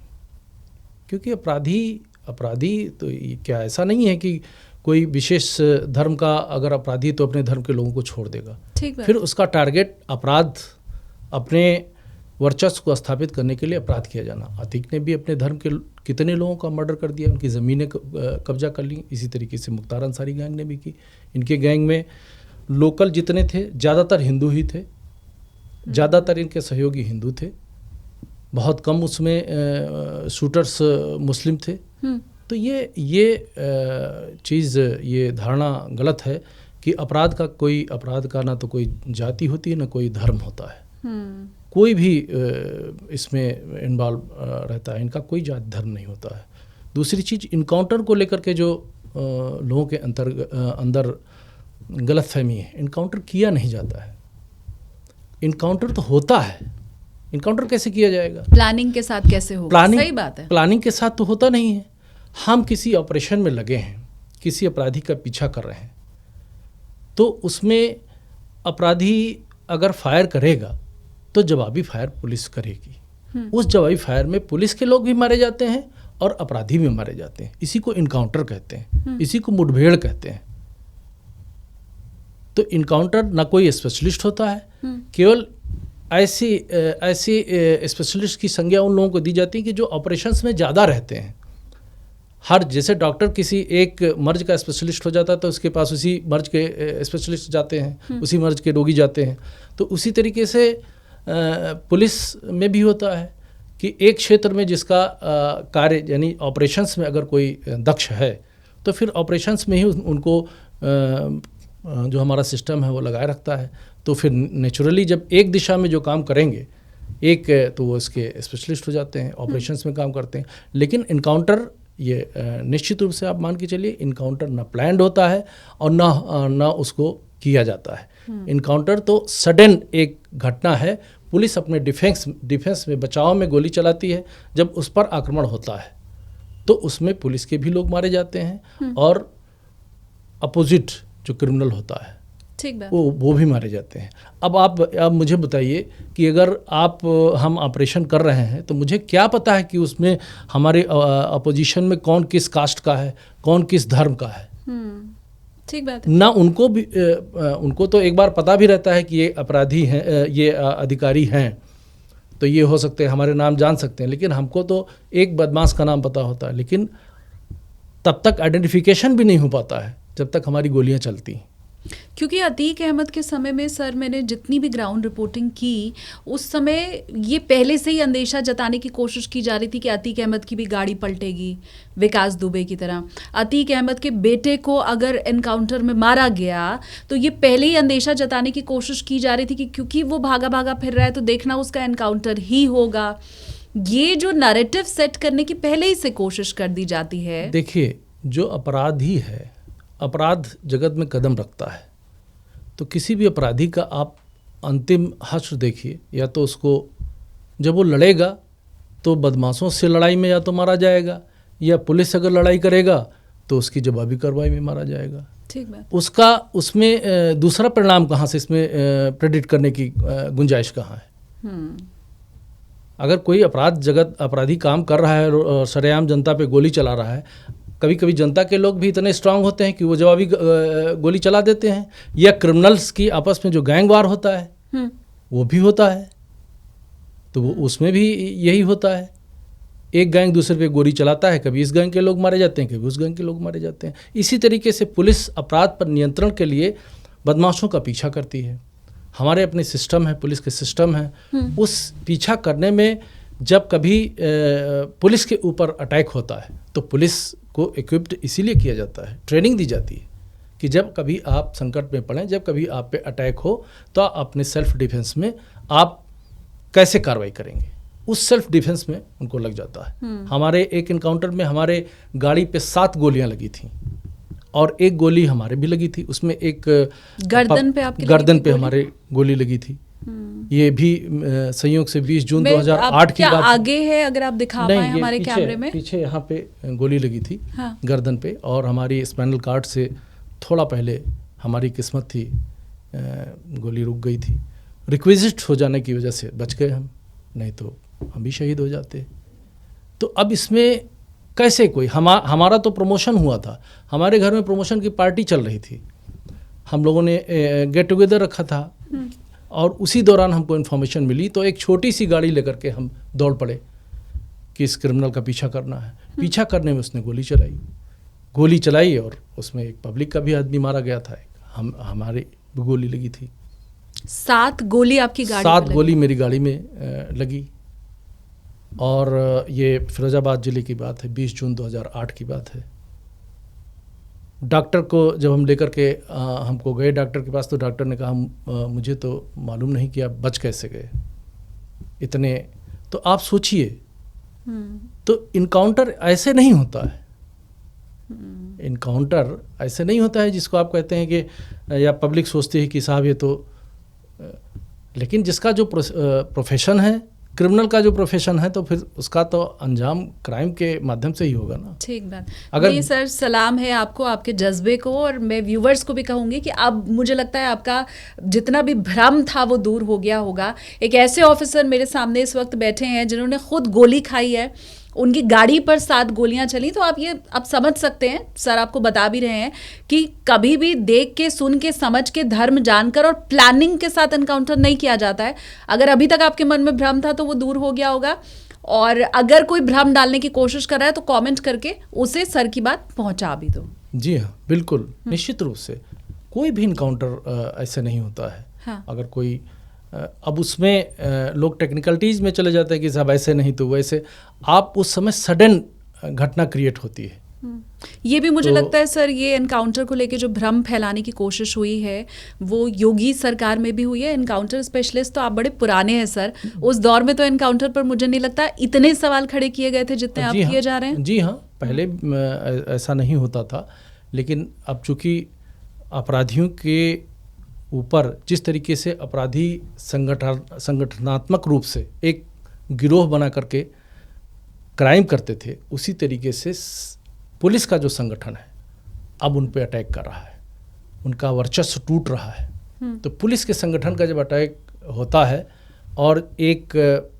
क्योंकि अपराधी तो क्या ऐसा नहीं है कि कोई विशेष धर्म का अगर अपराधी तो अपने धर्म के लोगों को छोड़ देगा। फिर उसका टारगेट अपराध, अपने वर्चस्व को स्थापित करने के लिए अपराध किया जाना। अतीक ने भी अपने धर्म के कितने लोगों का मर्डर कर दिया, उनकी ज़मीनें कब्जा कर ली। इसी तरीके से मुख्तार अंसारी गैंग ने भी की। इनके गैंग में लोकल जितने थे ज़्यादातर हिंदू ही थे, ज़्यादातर इनके सहयोगी हिंदू थे, बहुत कम उसमें शूटर्स मुस्लिम थे। तो ये चीज़, ये धारणा गलत है कि अपराध का ना तो कोई जाति होती है ना कोई धर्म होता है। कोई भी इसमें इन्वॉल्व रहता है, इनका कोई जाति धर्म नहीं होता है। दूसरी चीज़, इनकाउंटर को लेकर के जो लोगों के अंदर गलतफहमी है, इनकाउंटर किया नहीं जाता है। इनकाउंटर तो होता है। इनकाउंटर कैसे किया जाएगा? प्लानिंग के साथ कैसे होगा? सही बात है। प्लानिंग के साथ तो होता नहीं है। हम किसी ऑपरेशन में लगे हैं, किसी अपराधी का पीछा कर रहे हैं, तो उसमें अपराधी अगर फायर करेगा तो जवाबी फायर पुलिस करेगी। उस जवाबी फायर में पुलिस के लोग भी मारे जाते हैं और अपराधी भी मारे जाते हैं। इसी को इनकाउंटर कहते हैं, इसी को मुठभेड़ कहते हैं। तो इनकाउंटर ना कोई स्पेशलिस्ट होता है, केवल ऐसी स्पेशलिस्ट की संज्ञा उन लोगों को दी जाती है कि जो ऑपरेशंस में ज़्यादा रहते हैं। जैसे डॉक्टर किसी एक मर्ज का स्पेशलिस्ट हो जाता है तो उसके पास उसी मर्ज के स्पेशलिस्ट जाते हैं, उसी मर्ज के रोगी जाते हैं। तो उसी तरीके से पुलिस में भी होता है कि एक क्षेत्र में जिसका कार्य यानी ऑपरेशंस में अगर कोई दक्ष है तो फिर ऑपरेशंस में ही उनको जो हमारा सिस्टम है वो लगाए रखता है। तो फिर नेचुरली जब एक दिशा में जो काम करेंगे एक, तो वो इसके स्पेशलिस्ट हो जाते हैं, ऑपरेशंस में काम करते हैं। लेकिन इनकाउंटर ये निश्चित रूप से आप मान के चलिए, इनकाउंटर ना प्लान्ड होता है और ना उसको किया जाता है। इनकाउंटर तो सडन एक घटना है। पुलिस अपने डिफेंस में, बचाव में गोली चलाती है। जब उस पर आक्रमण होता है तो उसमें पुलिस के भी लोग मारे जाते हैं और अपोजिट जो क्रिमिनल होता है वो भी मारे जाते हैं। अब मुझे बताइए कि अगर हम ऑपरेशन कर रहे हैं तो मुझे क्या पता है कि उसमें हमारे अपोजिशन में कौन किस कास्ट का है, कौन किस धर्म का है। ठीक बात है ना। उनको तो एक बार पता भी रहता है कि ये अपराधी हैं, ये अधिकारी हैं, तो ये हो सकते हैं हमारे नाम जान सकते हैं। लेकिन हमको तो एक बदमाश का नाम पता होता है, लेकिन तब तक आइडेंटिफिकेशन भी नहीं हो पाता है जब तक हमारी गोलियां चलती हैं। क्योंकि अतीक अहमद के समय में सर, मैंने जितनी भी ग्राउंड रिपोर्टिंग की उस समय ये पहले से ही अंदेशा जताने की कोशिश की जा रही थी कि अतीक अहमद की भी गाड़ी पलटेगी विकास दुबे की तरह। अतीक अहमद के बेटे को अगर एनकाउंटर में मारा गया तो ये पहले ही अंदेशा जताने की कोशिश की जा रही थी कि क्योंकि वो भागा फिर रहा है तो देखना उसका एनकाउंटर ही होगा। ये जो नैरेटिव सेट करने की पहले ही से कोशिश कर दी जाती है। देखिए, जो अपराधी है, अपराध जगत में कदम रखता है, तो किसी भी अपराधी का आप अंतिम हश्र देखिए, या तो उसको जब वो लड़ेगा तो बदमाशों से लड़ाई में या तो मारा जाएगा, या पुलिस अगर लड़ाई करेगा तो उसकी जवाबी कार्रवाई में मारा जाएगा। ठीक बात। उसमें दूसरा परिणाम कहाँ से इसमें प्रेडिक्ट करने की गुंजाइश कहाँ है? अगर कोई अपराधी काम कर रहा है और सरेआम जनता पे गोली चला रहा है, कभी कभी जनता के लोग भी इतने स्ट्रांग होते हैं कि वो जवाबी गोली चला देते हैं, या क्रिमिनल्स की आपस में जो गैंग वार होता है वो भी होता है। तो वो उसमें भी यही होता है, एक गैंग दूसरे पे गोली चलाता है, कभी इस गैंग के लोग मारे जाते हैं, कभी उस गैंग के लोग मारे जाते हैं। इसी तरीके से पुलिस अपराध पर नियंत्रण के लिए बदमाशों का पीछा करती है। हमारे अपने सिस्टम है, पुलिस के सिस्टम है, उस पीछा करने में जब कभी पुलिस के ऊपर अटैक होता है तो पुलिस को इक्विप्ड इसीलिए किया जाता है, ट्रेनिंग दी जाती है कि जब कभी आप संकट में पड़ें, जब कभी आप पे अटैक हो तो अपने सेल्फ डिफेंस में आप कैसे कार्रवाई करेंगे, उस सेल्फ डिफेंस में उनको लग जाता है। हमारे एक इनकाउंटर में हमारे गाड़ी पे 7 गोलियां लगी थी और एक गोली हमारे भी लगी थी। उसमें एक गर्दन पे हमारे गोली लगी थी। ये भी संयोग से 20 जून 2008 की बात। आगे है अगर आप दिखा पाए हमारे कैमरे में। पीछे यहाँ पे गोली लगी थी, हाँ। गर्दन पे, और हमारी स्पाइनल कार्ड से थोड़ा पहले हमारी किस्मत थी, गोली रुक गई थी। रिक्विजिट हो जाने की वजह से बच गए हम, नहीं तो हम भी शहीद हो जाते। तो अब इसमें कैसे कोई हमारा तो प्रमोशन हुआ था, हमारे घर में प्रमोशन की पार्टी चल रही थी, हम लोगों ने गेट टुगेदर रखा था, और उसी दौरान हमको इन्फॉर्मेशन मिली, तो एक छोटी सी गाड़ी लेकर के हम दौड़ पड़े कि इस क्रिमिनल का पीछा करना है। पीछा करने में उसने गोली चलाई और उसमें एक पब्लिक का भी आदमी मारा गया था, हमारे गोली लगी थी। 7 गोली आपकी गाड़ी 7 गोली मेरी गाड़ी में लगी, और ये फिरोजाबाद ज़िले की बात है, 20 जून 2008 की बात है। डॉक्टर को जब हम लेकर के हमको गए डॉक्टर के पास, तो डॉक्टर ने कहा मुझे तो मालूम नहीं कि आप बच कैसे गए इतने। तो आप सोचिए, तो इनकाउंटर ऐसे नहीं होता है, इनकाउंटर ऐसे नहीं होता है जिसको आप कहते हैं कि, या पब्लिक सोचती है कि साहब ये तो, लेकिन जिसका जो प्रोफेशन है, क्रिमिनल का जो प्रोफेशन है, तो फिर उसका तो अंजाम क्राइम के माध्यम से ही होगा ना। ठीक बात। अगर नहीं सर, सलाम है आपको, आपके जज्बे को, और मैं व्यूवर्स को भी कहूँगी कि अब मुझे लगता है आपका जितना भी भ्रम था वो दूर हो गया होगा। एक ऐसे ऑफिसर मेरे सामने इस वक्त बैठे हैं जिन्होंने खुद गोली खाई है, उनकी गाड़ी पर 7 गोलियां चली, तो आप ये अब समझ सकते हैं, सर आपको बता भी रहे हैं कि कभी भी देख के, सुन के, समझ के, धर्म जानकर और प्लानिंग के साथ एनकाउंटर नहीं किया जाता है। अगर अभी तक आपके मन में भ्रम था तो वो दूर हो गया होगा, और अगर कोई भ्रम डालने की कोशिश कर रहा है तो कमेंट करके उसे सर की बात पहुंचा भी दो। जी हाँ, बिल्कुल, निश्चित रूप से कोई भी इनकाउंटर ऐसे नहीं होता है। हाँ। अगर कोई अब उसमें लोग टेक्निकलिटीज़ में चले जाते हैं कि साहब ऐसे नहीं तो वैसे, आप उस समय सडन घटना क्रिएट होती है। ये भी मुझे लगता है सर, ये एनकाउंटर को लेके जो भ्रम फैलाने की कोशिश हुई है वो योगी सरकार में भी हुई है। एनकाउंटर स्पेशलिस्ट तो आप बड़े पुराने हैं सर, उस दौर में तो एनकाउंटर पर मुझे नहीं लगता इतने सवाल खड़े किए गए थे जितने आप किए जा रहे हैं। जी हाँ, पहले ऐसा नहीं होता था, लेकिन अब चूँकि अपराधियों के ऊपर जिस तरीके से अपराधी संगठनात्मक रूप से एक गिरोह बना करके क्राइम करते थे, उसी तरीके से पुलिस का जो संगठन है अब उन पे अटैक कर रहा है, उनका वर्चस्व टूट रहा है। तो पुलिस के संगठन का जब अटैक होता है, और एक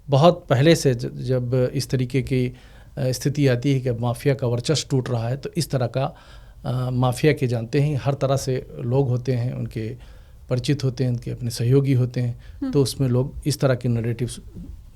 बहुत पहले से जब इस तरीके की स्थिति आती है कि माफिया का वर्चस्व टूट रहा है, तो इस तरह का माफिया के जानते हैं हर तरह से लोग होते हैं, उनके परिचित होते हैं, उनके अपने सहयोगी होते हैं, तो उसमें लोग इस तरह के नैरेटिव्स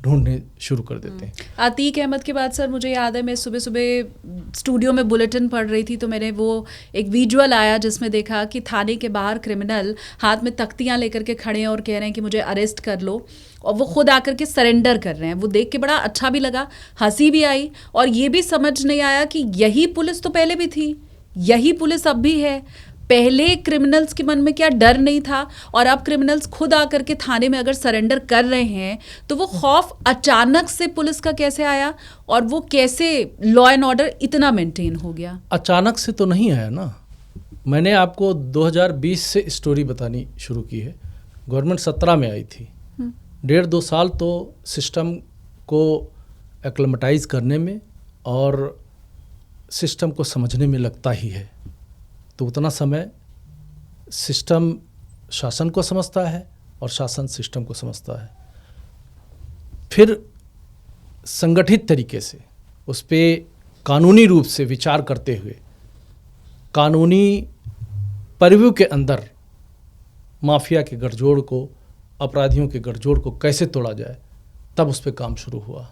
ढूंढने शुरू कर देते हैं। अतीक अहमद के बाद सर मुझे याद है, मैं सुबह सुबह स्टूडियो में बुलेटिन पढ़ रही थी, तो मैंने वो एक विजुअल आया जिसमें देखा कि थाने के बाहर क्रिमिनल हाथ में तख्तियां लेकर के खड़े हैं और कह रहे हैं कि मुझे अरेस्ट कर लो, और वो खुद आकर के सरेंडर कर रहे हैं। वो देख के बड़ा अच्छा भी लगा, हंसी भी आई, और ये भी समझ नहीं आया कि यही पुलिस तो पहले भी थी, यही पुलिस अब भी है। पहले क्रिमिनल्स के मन में क्या डर नहीं था, और अब क्रिमिनल्स खुद आकर के थाने में अगर सरेंडर कर रहे हैं, तो वो खौफ अचानक से पुलिस का कैसे आया, और वो कैसे लॉ एंड ऑर्डर इतना मेंटेन हो गया? अचानक से तो नहीं आया ना, मैंने आपको 2020 से स्टोरी बतानी शुरू की है। गवर्नमेंट 17 में आई थी, 1.5-2 साल तो सिस्टम को एक्लेमेटाइज करने में और सिस्टम को समझने में लगता ही है। तो उतना समय सिस्टम शासन को समझता है और शासन सिस्टम को समझता है। फिर संगठित तरीके से उस पर कानूनी रूप से विचार करते हुए, कानूनी परिव्यू के अंदर माफिया के गठजोड़ को, अपराधियों के गठजोड़ को कैसे तोड़ा जाए, तब उस पर काम शुरू हुआ।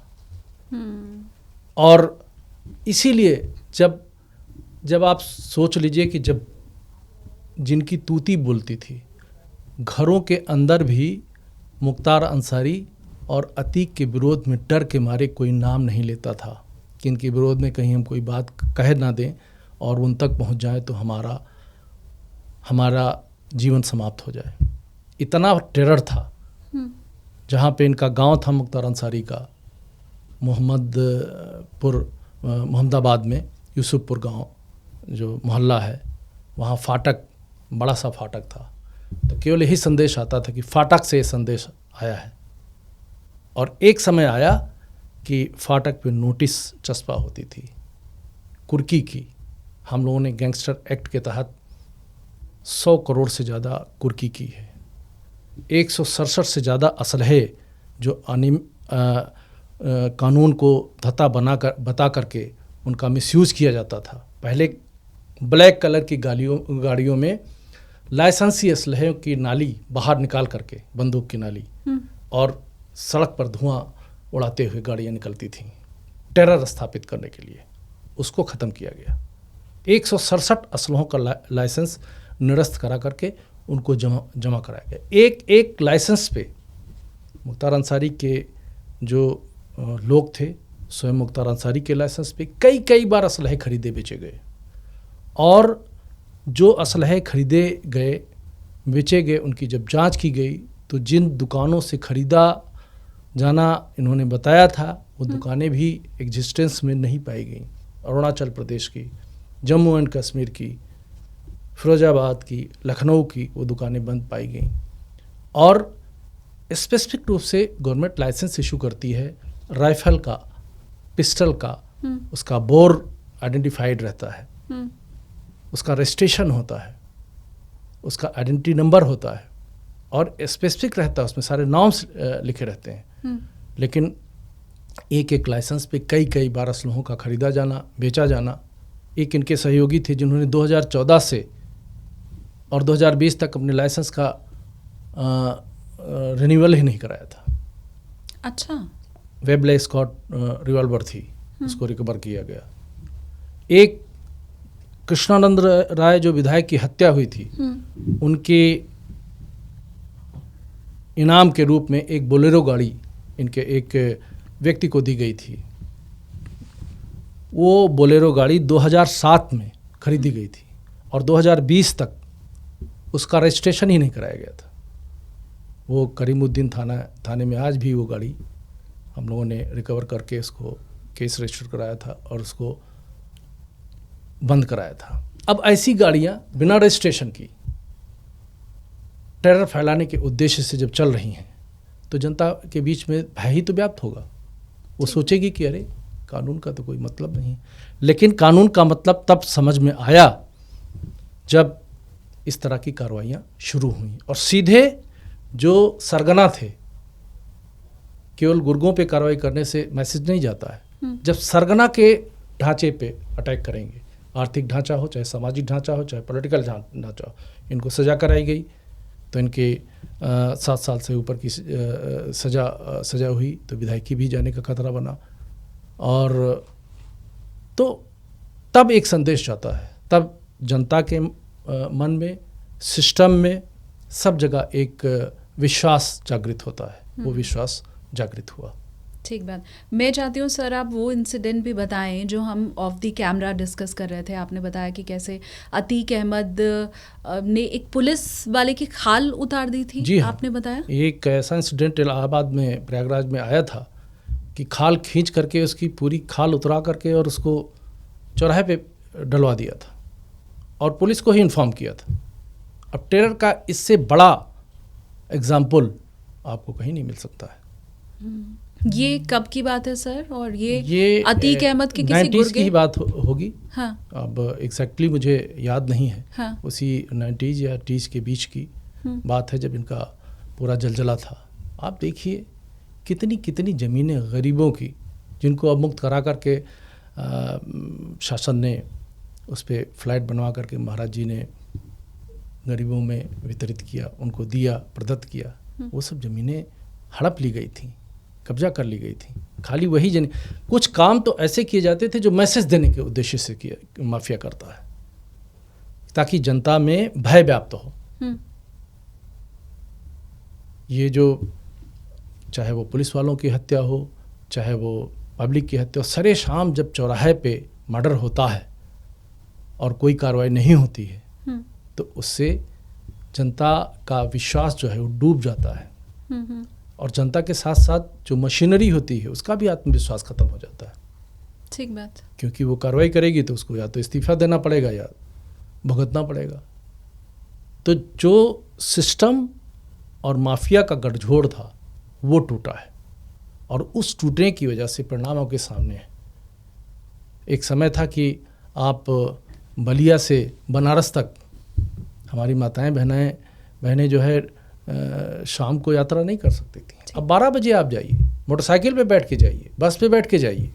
और इसीलिए जब आप सोच लीजिए कि जब जिनकी तूती बोलती थी, घरों के अंदर भी मुख्तार अंसारी और अतीक के विरोध में डर के मारे कोई नाम नहीं लेता था कि इनके विरोध में कहीं हम कोई बात कह ना दें और उन तक पहुंच जाए तो हमारा जीवन समाप्त हो जाए। इतना टेरर था। जहाँ पे इनका गांव था मुख्तार अंसारी का, मोहम्मदाबाद में यूसुफपुर गांव जो मोहल्ला है, वहाँ फाटक, बड़ा सा फाटक था। तो केवल यही संदेश आता था कि फाटक से ये संदेश आया है। और एक समय आया कि फाटक पे नोटिस चस्पा होती थी कुर्की की। हम लोगों ने गैंगस्टर एक्ट के तहत 100 करोड़ से ज़्यादा कुर्की की है। 167 से ज़्यादा असलहे जो कानून को धत्ता बता करके उनका मिसयूज़ किया जाता था। पहले ब्लैक कलर की गाड़ियों में लाइसेंसी असलहे की नाली बाहर निकाल करके, बंदूक की नाली, और सड़क पर धुआं उड़ाते हुए गाड़ियाँ निकलती थीं टेरर स्थापित करने के लिए। उसको ख़त्म किया गया। 167 असलहों का लाइसेंस निरस्त करा करके उनको जमा कराया गया। एक लाइसेंस पे मुख्तार अंसारी के जो लोग थे, स्वयं मुख्तार अंसारी के लाइसेंस पे कई बार असलहे खरीदे बेचे गए। और जो असलहे खरीदे गए बेचे गए, उनकी जब जांच की गई तो जिन दुकानों से खरीदा जाना इन्होंने बताया था, वो दुकानें भी एग्जिस्टेंस में नहीं पाई गई। अरुणाचल प्रदेश की, जम्मू एंड कश्मीर की, फिरोजाबाद की, लखनऊ की वो दुकानें बंद पाई गई। और स्पेसिफिक रूप से गवर्नमेंट लाइसेंस इशू करती है राइफल का, पिस्टल का, उसका बोर आइडेंटिफाइड रहता है, उसका रजिस्ट्रेशन होता है, उसका आइडेंटिटी नंबर होता है और स्पेसिफिक रहता है, उसमें सारे नॉर्म्स लिखे रहते हैं। लेकिन एक लाइसेंस पे कई बार असलहों का खरीदा जाना, बेचा जाना। एक इनके सहयोगी थे जिन्होंने 2014 से और 2020 तक अपने लाइसेंस का रिन्यूअल ही नहीं कराया था। अच्छा। वेबले स्कॉट रिवॉल्वर थी, उसको रिकवर किया गया। एक कृष्णानंद राय जो विधायक की हत्या हुई थी, उनके इनाम के रूप में एक बोलेरो गाड़ी इनके एक व्यक्ति को दी गई थी। वो बोलेरो गाड़ी 2007 में खरीदी गई थी और 2020 तक उसका रजिस्ट्रेशन ही नहीं कराया गया था। वो करीमुद्दीन थाने में आज भी वो गाड़ी हम लोगों ने रिकवर करके उसको केस रजिस्टर कराया था और उसको बंद कराया था। अब ऐसी गाड़ियाँ बिना रजिस्ट्रेशन की टेरर फैलाने के उद्देश्य से जब चल रही हैं तो जनता के बीच में भय ही तो व्याप्त होगा। वो सोचेगी कि अरे कानून का तो कोई मतलब नहीं। लेकिन कानून का मतलब तब समझ में आया जब इस तरह की कार्रवाइयाँ शुरू हुई और सीधे जो सरगना थे, केवल गुर्गों पे कार्रवाई करने से मैसेज नहीं जाता है। जब सरगना के ढांचे पे अटैक करेंगे, आर्थिक ढांचा हो, चाहे सामाजिक ढांचा हो, चाहे पॉलिटिकल ढांचा हो, इनको सज़ा कराई गई तो इनके 7 साल से ऊपर की सज़ा हुई तो विधायकी भी जाने का खतरा बना। और तो तब एक संदेश जाता है, तब जनता के मन में, सिस्टम में, सब जगह एक विश्वास जागृत होता है। वो विश्वास जागृत हुआ। ठीक बात। मैं चाहती हूँ सर आप वो इंसिडेंट भी बताएं जो हम ऑफ द कैमरा डिस्कस कर रहे थे। आपने बताया कि कैसे अतीक अहमद ने एक पुलिस वाले की खाल उतार दी थी। जी हाँ। आपने बताया एक ऐसा इंसिडेंट इलाहाबाद में, प्रयागराज में आया था कि खाल खींच करके उसकी पूरी खाल उतरा करके और उसको चौराहे पे डलवा दिया था और पुलिस को ही इन्फॉर्म किया था। अब टेरर का इससे बड़ा एग्जाम्पल आपको कहीं नहीं मिल सकता है। ये कब की बात है सर? और ये अतीक अहमद के किसी 90s की ही बात होगी। हाँ। अब एग्जैक्टली मुझे याद नहीं है। हाँ। उसी 90s या 80s के बीच की बात है जब इनका पूरा जलजला था। आप देखिए कितनी ज़मीनें गरीबों की, जिनको अब मुक्त करा करके शासन ने उस पर फ्लैट बनवा करके महाराज जी ने गरीबों में वितरित किया, उनको दिया, प्रदत्त किया। वो सब ज़मीनें हड़प ली गई थी, कब्जा कर ली गई थी। खाली वही कुछ काम तो ऐसे किए जाते थे जो मैसेज देने के उद्देश्य से किया माफिया करता है, ताकि जनता में भय व्याप्त हो। ये जो चाहे वो पुलिस वालों की हत्या हो, चाहे वो पब्लिक की हत्या हो, सरे शाम जब चौराहे पे मर्डर होता है और कोई कार्रवाई नहीं होती है तो उससे जनता का विश्वास जो है वो डूब जाता है और जनता के साथ साथ जो मशीनरी होती है उसका भी आत्मविश्वास खत्म हो जाता है। ठीक बात। क्योंकि वो कार्रवाई करेगी तो उसको या तो इस्तीफा देना पड़ेगा या भुगतना पड़ेगा। तो जो सिस्टम और माफिया का गठजोड़ था वो टूटा है, और उस टूटने की वजह से परिणाम आपके सामने है। एक समय था कि आप बलिया से बनारस तक हमारी माताएं बहनें जो है शाम को यात्रा नहीं कर सकती थी। अब 12 बजे आप जाइए, मोटरसाइकिल पे बैठ के जाइए, बस पे बैठ के जाइए।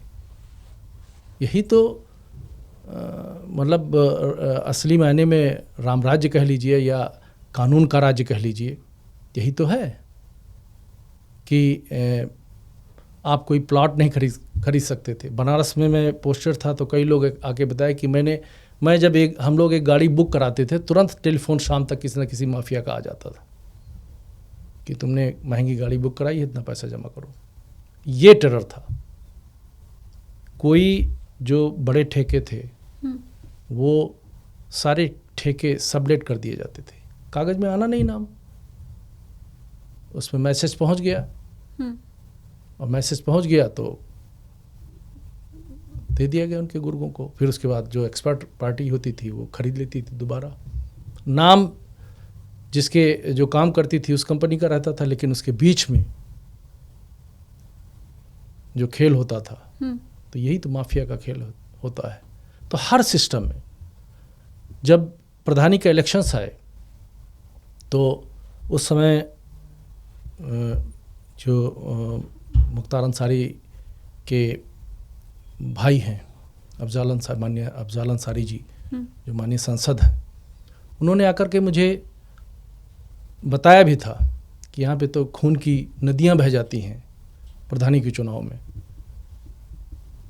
यही तो मतलब असली मायने में राम राज्य कह लीजिए या कानून का राज्य कह लीजिए, यही तो है कि आप कोई प्लॉट नहीं खरीद सकते थे। बनारस में मैं पोस्टर था तो कई लोग आके बताए कि मैं जब हम लोग एक गाड़ी बुक कराते थे, तुरंत टेलीफोन शाम तक किसी न किसी माफिया का आ जाता था कि तुमने महंगी गाड़ी बुक कराई है, इतना पैसा जमा करो। ये टेरर था। कोई जो बड़े ठेके थे वो सारे ठेके सबलेट कर दिए जाते थे, कागज में आना नहीं नाम, उसमें मैसेज पहुंच गया, और मैसेज पहुंच गया तो दे दिया गया उनके गुर्गों को। फिर उसके बाद जो एक्सपर्ट पार्टी होती थी वो खरीद लेती थी दोबारा। नाम जिसके जो काम करती थी उस कंपनी का रहता था, लेकिन उसके बीच में जो खेल होता था, तो यही तो माफिया का खेल होता है। तो हर सिस्टम में जब प्रधानी का इलेक्शंस आए तो उस समय जो मुख्तार अंसारी के भाई हैं माननीय अफजाल अंसारी जी, जो माननीय सांसद हैं, उन्होंने आकर के मुझे बताया भी था कि यहाँ पे तो खून की नदियाँ बह जाती हैं प्रधानी के चुनाव में।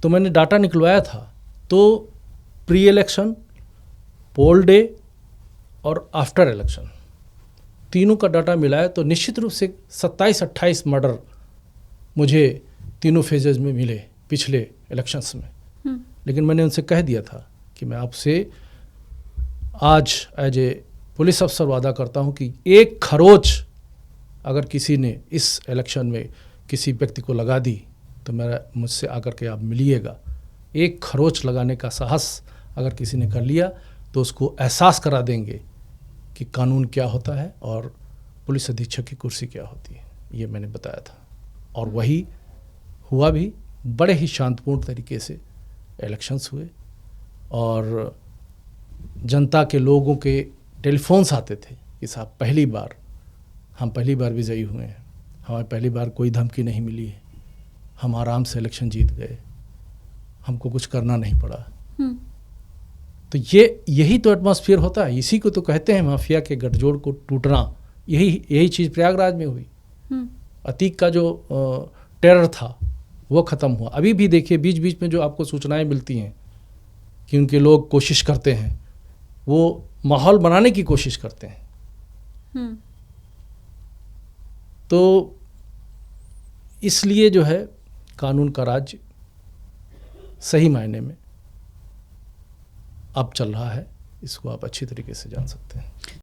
तो मैंने डाटा निकलवाया था, तो प्री इलेक्शन, पोल डे और आफ्टर इलेक्शन तीनों का डाटा मिलाया तो निश्चित रूप से 27-28 मर्डर मुझे तीनों फेजेज में मिले पिछले इलेक्शंस में। लेकिन मैंने उनसे कह दिया था कि मैं आपसे आज एज ए पुलिस अफसर वादा करता हूं कि एक खरोच अगर किसी ने इस इलेक्शन में किसी व्यक्ति को लगा दी तो मुझसे आकर के आप मिलिएगा। एक खरोच लगाने का साहस अगर किसी ने कर लिया तो उसको एहसास करा देंगे कि कानून क्या होता है और पुलिस अधीक्षक की कुर्सी क्या होती है। ये मैंने बताया था, और वही हुआ भी। बड़े ही शांतिपूर्ण तरीके से इलेक्शंस हुए, और जनता के लोगों के टेलीफोन्स आते थे कि साहब हम पहली बार विजयी हुए हैं, हमें पहली बार कोई धमकी नहीं मिली है, हम आराम से इलेक्शन जीत गए, हमको कुछ करना नहीं पड़ा। तो यही तो एटमॉस्फेयर होता है। इसी को तो कहते हैं माफिया के गठजोड़ को टूटना। यही चीज़ प्रयागराज में हुई। अतीक का जो टेरर था वो ख़त्म हुआ। अभी भी देखिए बीच बीच में जो आपको सूचनाएं मिलती हैं कि उनके लोग कोशिश करते हैं, वो माहौल बनाने की कोशिश करते हैं। तो इसलिए जो है कानून का राज्य सही मायने में अब चल रहा है, इसको आप अच्छी तरीके से जान सकते हैं।